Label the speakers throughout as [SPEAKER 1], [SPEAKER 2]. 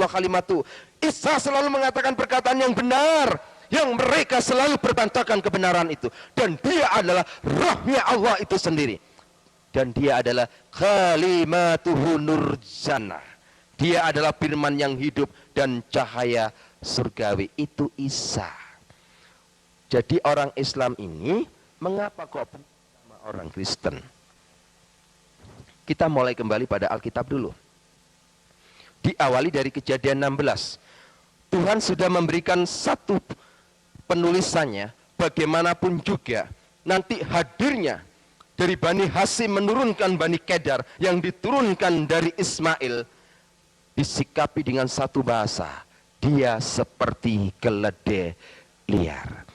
[SPEAKER 1] kalimatu. Isa selalu mengatakan perkataan yang benar, yang mereka selalu berbantahkan kebenaran itu. Dan dia adalah rohnya Allah itu sendiri. Dan dia adalah kalimatuhu nurjana. Dia adalah firman yang hidup dan cahaya surgawi. Itu Isa. Jadi orang Islam ini mengapa kok sama orang Kristen? Kita mulai kembali pada Alkitab dulu. Diawali dari Kejadian 16. Tuhan sudah memberikan satu penulisannya, bagaimanapun juga nanti hadirnya dari Bani Hasyim menurunkan Bani Kedar yang diturunkan dari Ismail, disikapi dengan satu bahasa, dia seperti keledai liar.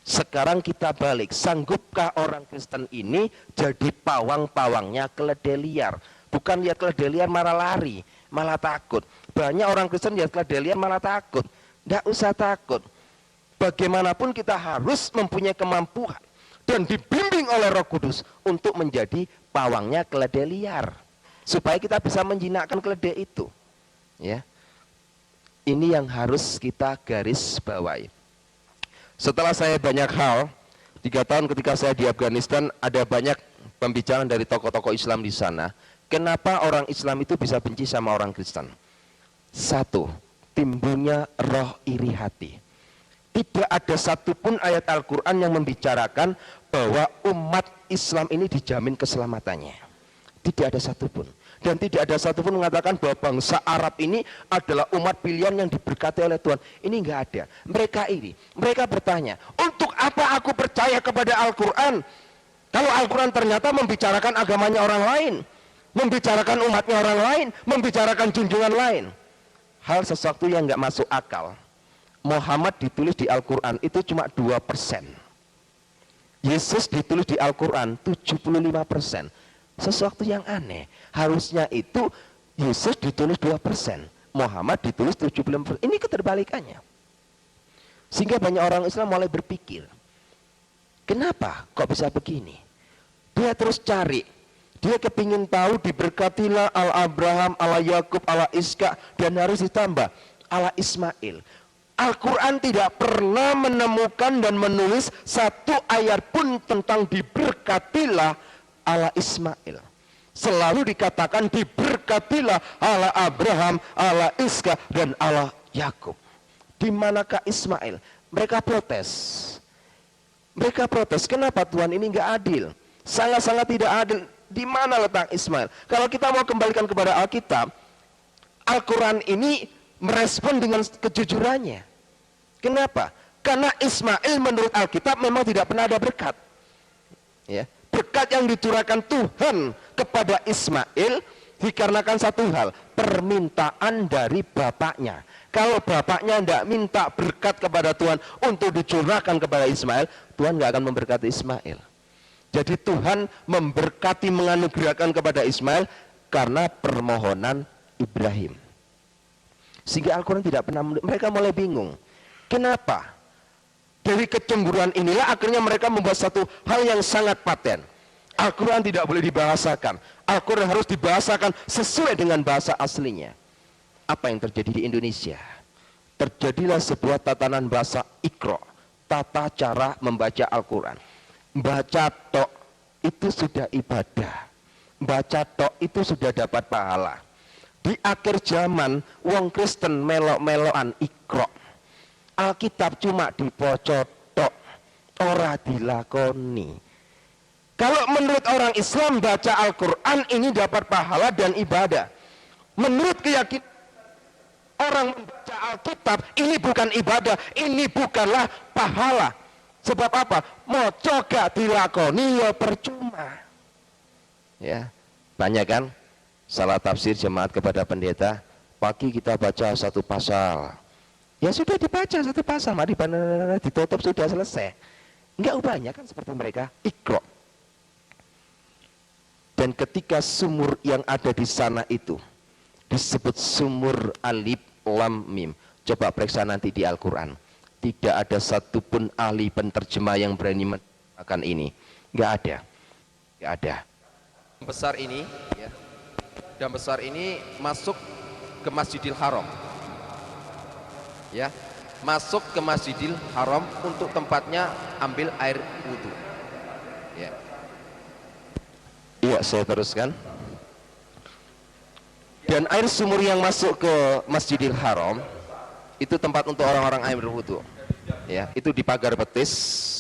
[SPEAKER 1] Sekarang kita balik, sanggupkah orang Kristen ini jadi pawang-pawangnya keledai liar? Bukan lihat keledai liar malah lari, malah takut. Banyak orang Kristen lihat keledai liar malah takut. Tidak usah takut. Bagaimanapun kita harus mempunyai kemampuan dan dibimbing oleh Roh Kudus untuk menjadi pawangnya keledai liar, supaya kita bisa menjinakkan keledai itu. Ya, ini yang harus kita garis bawahi. Setelah saya banyak hal, 3 tahun ketika saya di Afghanistan, ada banyak pembicaraan dari tokoh-tokoh Islam di sana. Kenapa orang Islam itu bisa benci sama orang Kristen? Satu, timbulnya roh iri hati. Tidak ada satupun ayat Al-Quran yang membicarakan bahwa umat Islam ini dijamin keselamatannya. Tidak ada satupun. Dan tidak ada satupun mengatakan bahwa bangsa Arab ini adalah umat pilihan yang diberkati oleh Tuhan. Ini enggak ada. Mereka iri. Mereka bertanya, untuk apa aku percaya kepada Al-Quran? Kalau Al-Quran ternyata membicarakan agamanya orang lain, membicarakan umatnya orang lain, membicarakan junjungan lain. Hal sesuatu yang enggak masuk akal. Muhammad ditulis di Al-Quran itu cuma 2%. Yesus ditulis di Al-Quran 75%. Sesuatu yang aneh. Harusnya itu Yesus ditulis 2%, Muhammad ditulis 75%. Ini keterbalikannya. Sehingga banyak orang Islam mulai berpikir, kenapa kok bisa begini? Dia terus cari. Dia kepingin tahu diberkatilah ala Abraham, ala Yakub, ala Iska, dan harus ditambah ala Ismail. Al-Quran tidak pernah menemukan dan menulis satu ayat pun tentang diberkatilah ala Ismail. Selalu dikatakan diberkatilah ala Abraham, ala Iska, dan ala Yakub. Di manakah Ismail? Mereka protes. Mereka protes, kenapa Tuhan ini enggak adil? Sangat-sangat tidak adil. Di mana letak Ismail? Kalau kita mau kembalikan kepada Alkitab, Al-Quran ini merespon dengan kejujurannya. Kenapa? Karena Ismail menurut Alkitab memang tidak pernah ada berkat. Ya. Berkat yang dicurahkan Tuhan kepada Ismail dikarenakan satu hal, permintaan dari bapaknya. Kalau bapaknya tidak minta berkat kepada Tuhan untuk dicurahkan kepada Ismail, Tuhan nggak akan memberkati Ismail. Jadi Tuhan memberkati, menganugerahkan kepada Ismail karena permohonan Ibrahim. Sehingga Al-Quran tidak pernah, mereka mulai bingung. Kenapa? Dari kecemburuan inilah akhirnya mereka membuat satu hal yang sangat paten. Al-Quran tidak boleh dibahasakan. Al-Quran harus dibahasakan sesuai dengan bahasa aslinya. Apa yang terjadi di Indonesia? Terjadilah sebuah tatanan bahasa Iqra, tata cara membaca Al-Quran. Baca tok itu sudah ibadah. Baca tok itu sudah dapat pahala. Di akhir zaman, wong Kristen melok-melokan Iqra. Alkitab cuma dipocotok, ora dilakoni. Kalau menurut orang Islam baca Al-Quran ini dapat pahala dan ibadah. Menurut keyakinan orang membaca Alkitab ini bukan ibadah, ini bukanlah pahala. Sebab apa? Moco gak dilakoni ya percuma. Ya, banyak kan salah tafsir jemaat kepada pendeta. Pagi kita baca satu pasal. Ya sudah dibaca satu pasal, mari ditutup sudah selesai. Enggak banyak kan seperti mereka. Iqra. Dan ketika sumur yang ada di sana itu disebut sumur alif lam mim. Coba periksa nanti di Al-Quran. Tidak ada satupun ahli penterjemah yang berani mengatakan ini. Enggak ada. Enggak ada. Besar ini, ya. Dan besar ini masuk ke Masjidil Haram. ya, masuk ke Masjidil Haram untuk tempatnya ambil air wudhu. Ya. Iya, saya teruskan. Dan air sumur yang masuk ke Masjidil Haram itu tempat untuk orang-orang air wudhu. Ya, itu di pagar betis.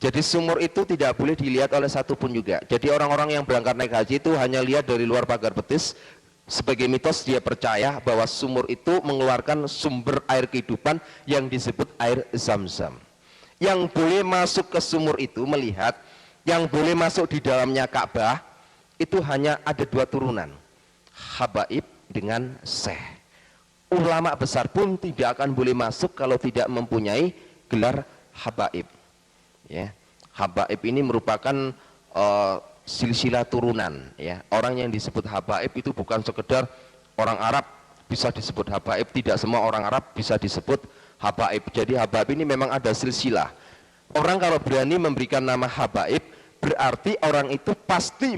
[SPEAKER 1] Jadi sumur itu tidak boleh dilihat oleh satupun juga. Jadi orang-orang yang berangkat naik haji itu hanya lihat dari luar pagar betis. Sebagai mitos dia percaya bahwa sumur itu mengeluarkan sumber air kehidupan yang disebut air Zam-Zam. Yang boleh masuk ke sumur itu melihat, yang boleh masuk di dalamnya Ka'bah itu hanya ada 2 turunan, habaib dengan syekh. Ulama besar pun tidak akan boleh masuk kalau tidak mempunyai gelar habaib. Ya, habaib ini merupakan silsilah turunan. Ya, orang yang disebut habaib itu bukan sekedar orang Arab bisa disebut habaib, tidak semua orang Arab bisa disebut habaib. Jadi habaib ini memang ada silsilah. Orang kalau berani memberikan nama habaib berarti orang itu pasti